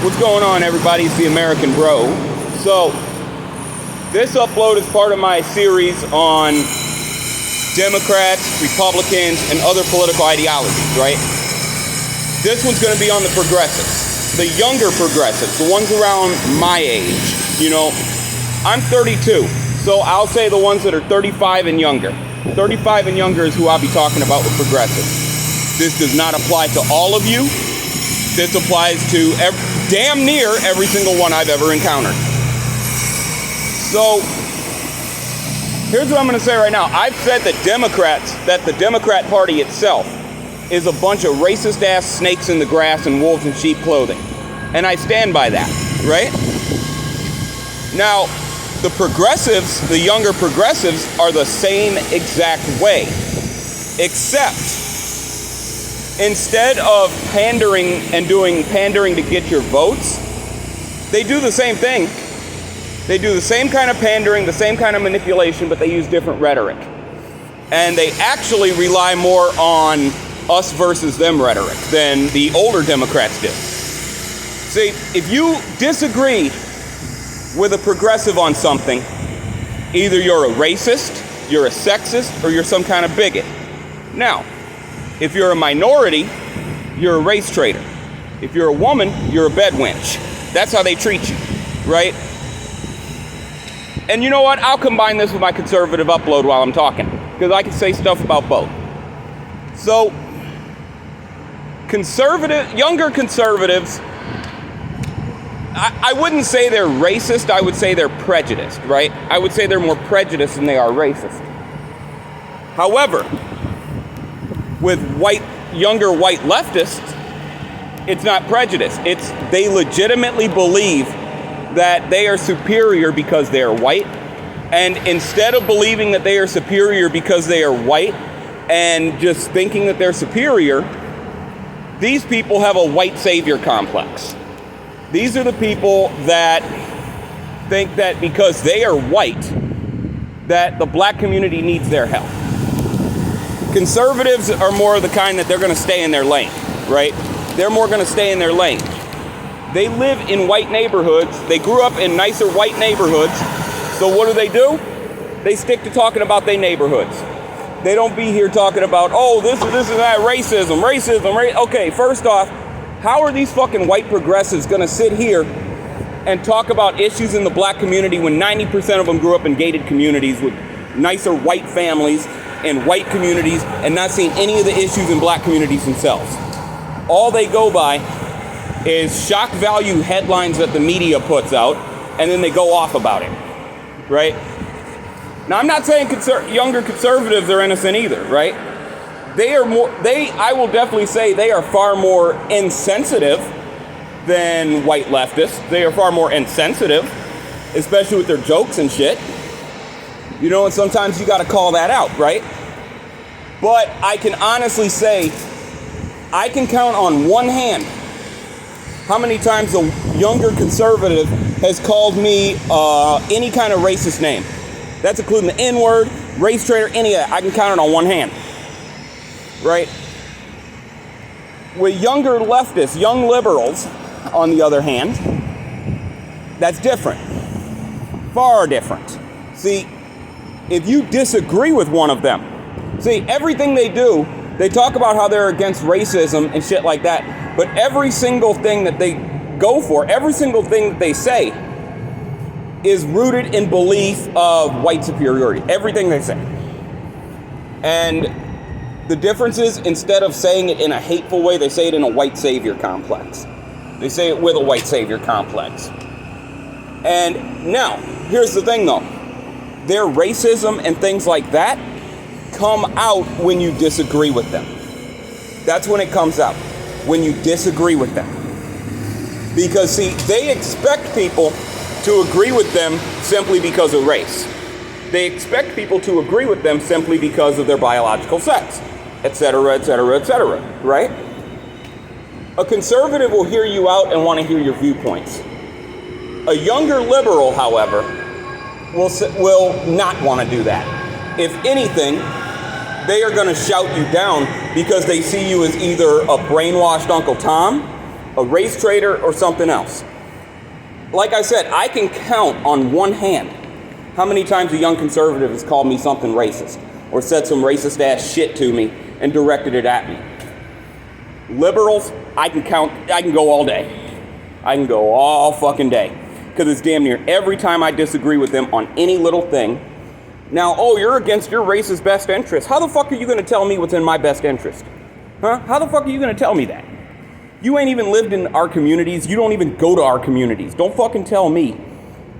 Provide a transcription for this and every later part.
What's going on, everybody? It's the American Bro. So, this upload is part of my series on Democrats, Republicans, and other political ideologies, right? This one's going to be on the progressives, the younger progressives, the ones around my age. You know, I'm 32, so I'll say the ones that are 35 and younger. 35 and younger is who I'll be talking about with progressives. This does not apply to all of you. This applies to damn near every single one I've ever encountered. So, here's what I'm going to say right now. I've said that the Democrat Party itself is a bunch of racist-ass snakes in the grass and wolves in sheep clothing. And I stand by that, right? Now, the progressives, the younger progressives, are the same exact way. Except, instead of pandering and doing pandering to get your votes, they do the same thing. They do the same kind of pandering, the same kind of manipulation, but they use different rhetoric. And they actually rely more on us versus them rhetoric than the older Democrats did. See, if you disagree with a progressive on something, either you're a racist, you're a sexist, or you're some kind of bigot. Now, if you're a minority, you're a race traitor. If you're a woman, you're a bedwench. That's how they treat you, right? And you know what? I'll combine this with my conservative upload while I'm talking, because I can say stuff about both. So, younger conservatives, I wouldn't say they're racist, I would say they're prejudiced, right? I would say they're more prejudiced than they are racist. However, with younger white leftists, it's not prejudice. They legitimately believe that they are superior because they are white. And instead of believing that they are superior because they are white and just thinking that they're superior, these people have a white savior complex. These are the people that think that because they are white, that the black community needs their help. Conservatives are more of the kind that they're going to stay in their lane, right? They're more going to stay in their lane. They live in white neighborhoods. They grew up in nicer white neighborhoods. So what do? They stick to talking about their neighborhoods. They don't be here talking about, oh, this and that, racism. Okay, first off, how are these fucking white progressives going to sit here and talk about issues in the black community when 90% of them grew up in gated communities with nicer white families and white communities and not seeing any of the issues in black communities themselves? All they go by is shock value headlines that the media puts out, and then they go off about it, right? Now, I'm not saying younger conservatives are innocent either, right? I will definitely say they are far more insensitive than white leftists. They are far more insensitive, especially with their jokes and shit. You know, and sometimes you got to call that out, right? But I can honestly say, I can count on one hand how many times a younger conservative has called me any kind of racist name. That's including the N-word, race traitor, any of that. I can count it on one hand, right? With younger leftists, young liberals, on the other hand, that's different. Far different. See, if you disagree with one of them, everything they do, they talk about how they're against racism and shit like that, but every single thing that they go for, every single thing that they say is rooted in belief of white superiority. Everything they say. And the difference is, instead of saying it in a hateful way, they say it in a white savior complex. They say it with a white savior complex. And now, here's the thing though. Their racism and things like that come out when you disagree with them. That's when it comes out. When you disagree with them. Because see, they expect people to agree with them simply because of race. They expect people to agree with them simply because of their biological sex, etc., etc., etc., right? A conservative will hear you out and want to hear your viewpoints. A younger liberal, however, will not want to do that. If anything, they are going to shout you down because they see you as either a brainwashed Uncle Tom, a race trader, or something else. Like I said, I can count on one hand how many times a young conservative has called me something racist or said some racist ass shit to me and directed it at me. Liberals, I can go all day. I can go all fucking day. Because it's damn near every time I disagree with them on any little thing. Now, oh, you're against your race's best interest. How the fuck are you going to tell me what's in my best interest? Huh? How the fuck are you going to tell me that? You ain't even lived in our communities. You don't even go to our communities. Don't fucking tell me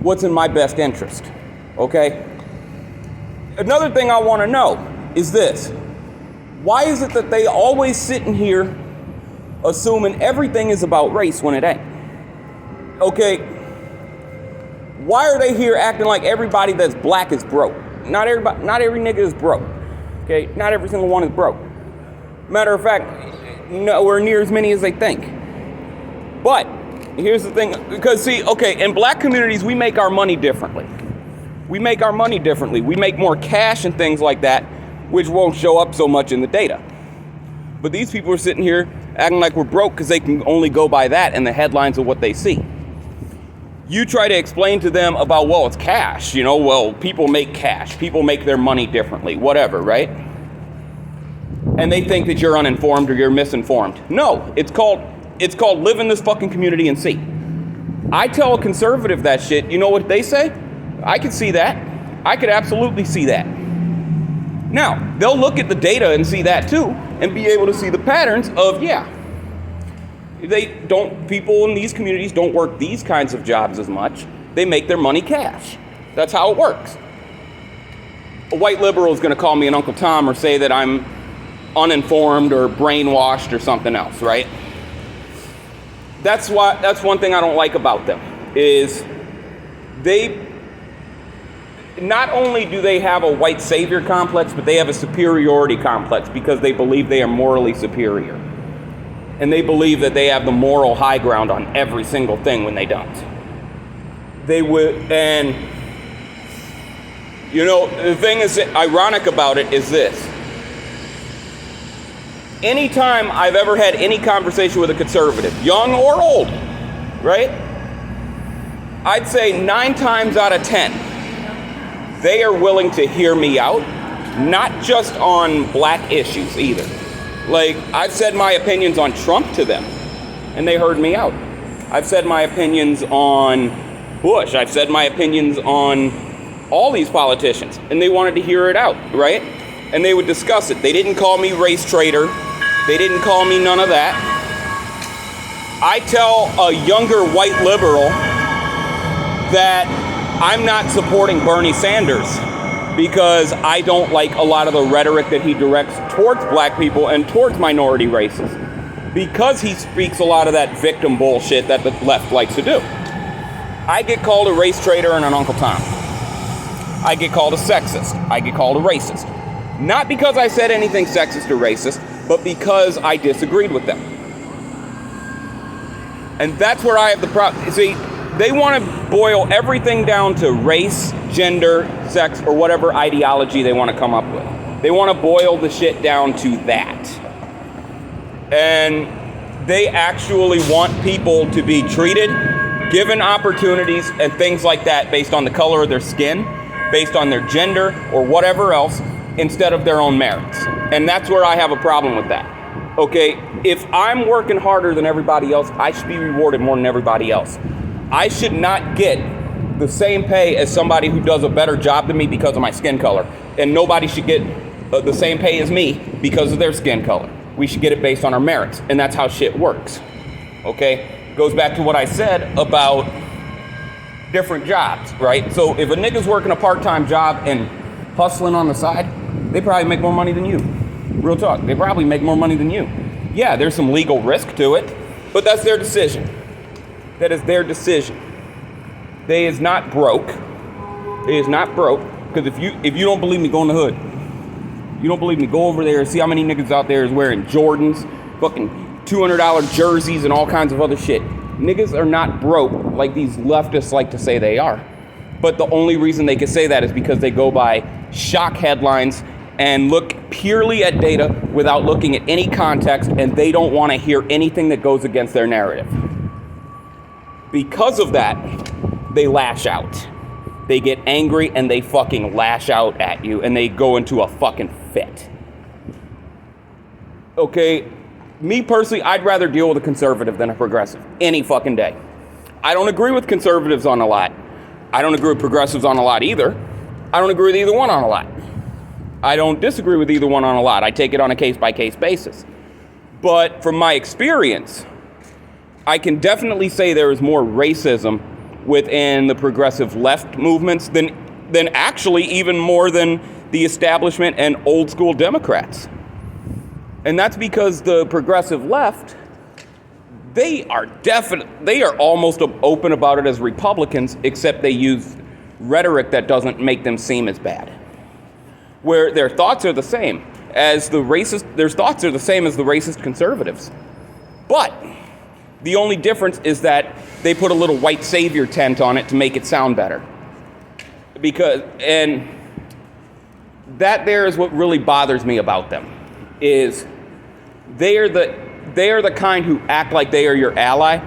what's in my best interest. Okay? Another thing I want to know is this. Why is it that they always sitting here assuming everything is about race when it ain't? Okay? Why are they here acting like everybody that's black is broke? Not every nigga is broke. Okay? Not every single one is broke. Matter of fact, nowhere near as many as they think. But here's the thing, because see, okay, in black communities, we make our money differently. We make our money differently. We make more cash and things like that, which won't show up so much in the data. But these people are sitting here acting like we're broke because they can only go by that and the headlines of what they see. You try to explain to them about, well, it's cash, well, people make cash. People make their money differently, whatever, right? And they think that you're uninformed or you're misinformed. No, it's called live in this fucking community and see. I tell a conservative that shit, you know what they say? I could see that. I could absolutely see that. Now, they'll look at the data and see that too, and be able to see the patterns of, people in these communities don't work these kinds of jobs as much. They make their money cash. That's how it works. A white liberal is going to call me an Uncle Tom or say that I'm uninformed or brainwashed or something else, right? That's one thing I don't like about them, is they not only do they have a white savior complex, but they have a superiority complex because they believe they are morally superior. And they believe that they have the moral high ground on every single thing when they don't. They would, and the thing is ironic about it is this. Anytime I've ever had any conversation with a conservative, young or old, right? I'd say 9 times out of 10, they are willing to hear me out, not just on black issues either. Like, I've said my opinions on Trump to them, and they heard me out. I've said my opinions on Bush. I've said my opinions on all these politicians, and they wanted to hear it out, right? And they would discuss it. They didn't call me race traitor. They didn't call me none of that. I tell a younger white liberal that I'm not supporting Bernie Sanders because I don't like a lot of the rhetoric that he directs towards black people and towards minority races, because he speaks a lot of that victim bullshit that the left likes to do. I get called a race traitor and an Uncle Tom. I get called a sexist. I get called a racist. Not because I said anything sexist or racist, but because I disagreed with them. And that's where I have the problem. See, they want to boil everything down to race, gender, sex, or whatever ideology they want to come up with. They want to boil the shit down to that. And they actually want people to be treated, given opportunities, and things like that based on the color of their skin, based on their gender, or whatever else, instead of their own merits. And that's where I have a problem with that. Okay, if I'm working harder than everybody else, I should be rewarded more than everybody else. I should not get the same pay as somebody who does a better job than me because of my skin color. And nobody should get the same pay as me because of their skin color. We should get it based on our merits. And that's how shit works. Okay? Goes back to what I said about different jobs, right? So if a nigga's working a part-time job and hustling on the side, they probably make more money than you. Real talk. They probably make more money than you. Yeah, there's some legal risk to it, but that's their decision. That is their decision. They is not broke. They is not broke. Because if you don't believe me, go in the hood. You don't believe me, go over there and see how many niggas out there is wearing Jordans, fucking $200 jerseys and all kinds of other shit. Niggas are not broke like these leftists like to say they are. But the only reason they can say that is because they go by shock headlines and look purely at data without looking at any context, and they don't want to hear anything that goes against their narrative. Because of that, they lash out. They get angry and they fucking lash out at you, and they go into a fucking fit. Okay, me personally, I'd rather deal with a conservative than a progressive any fucking day. I don't agree with conservatives on a lot. I don't agree with progressives on a lot either. I don't agree with either one on a lot. I don't disagree with either one on a lot. I take it on a case-by-case basis. But from my experience, I can definitely say there is more racism within the progressive left movements than actually even more than the establishment and old school Democrats. And that's because the progressive left, they are almost open about it as Republicans, except they use rhetoric that doesn't make them seem as bad. Where their thoughts are the same as the racist conservatives. But the only difference is that they put a little white savior tent on it to make it sound better. And that there is what really bothers me about them, is they are the kind who act like they are your ally,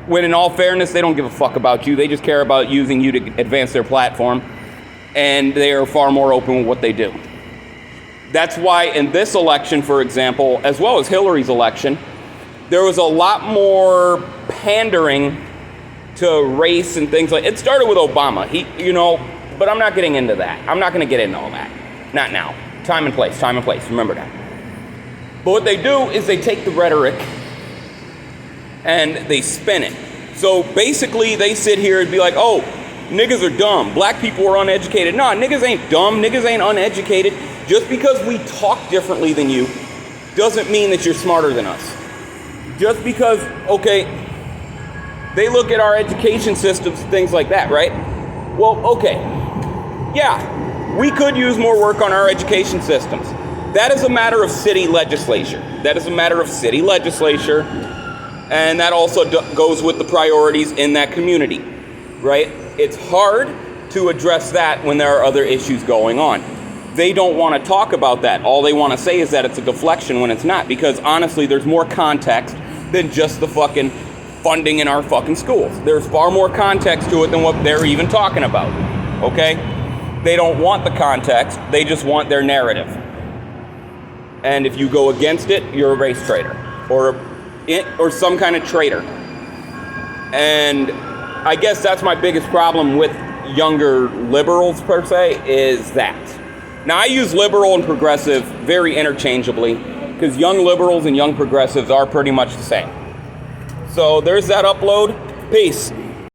when in all fairness, they don't give a fuck about you. They just care about using you to advance their platform, and they are far more open with what they do. That's why in this election, for example, as well as Hillary's election, there was a lot more pandering to race and things like it. Started with Obama, but I'm not getting into that. I'm not going to get into all that. Not now. Time and place, remember that. But what they do is they take the rhetoric and they spin it. So basically they sit here and be like, oh, niggas are dumb. Black people are uneducated. No, niggas ain't dumb. Niggas ain't uneducated. Just because we talk differently than you doesn't mean that you're smarter than us. Just because, okay, they look at our education systems, things like that, right? Well, okay, yeah, we could use more work on our education systems. That is a matter of city legislature. And that also goes with the priorities in that community, right? It's hard to address that when there are other issues going on. They don't want to talk about that. All they want to say is that it's a deflection when it's not, because honestly, there's more context than just the fucking funding in our fucking schools. There's far more context to it than what they're even talking about, okay? They don't want the context, they just want their narrative. And if you go against it, you're a race traitor or some kind of traitor. And I guess that's my biggest problem with younger liberals per se, is that. Now I use liberal and progressive very interchangeably, because young liberals and young progressives are pretty much the same. So there's that upload. Peace.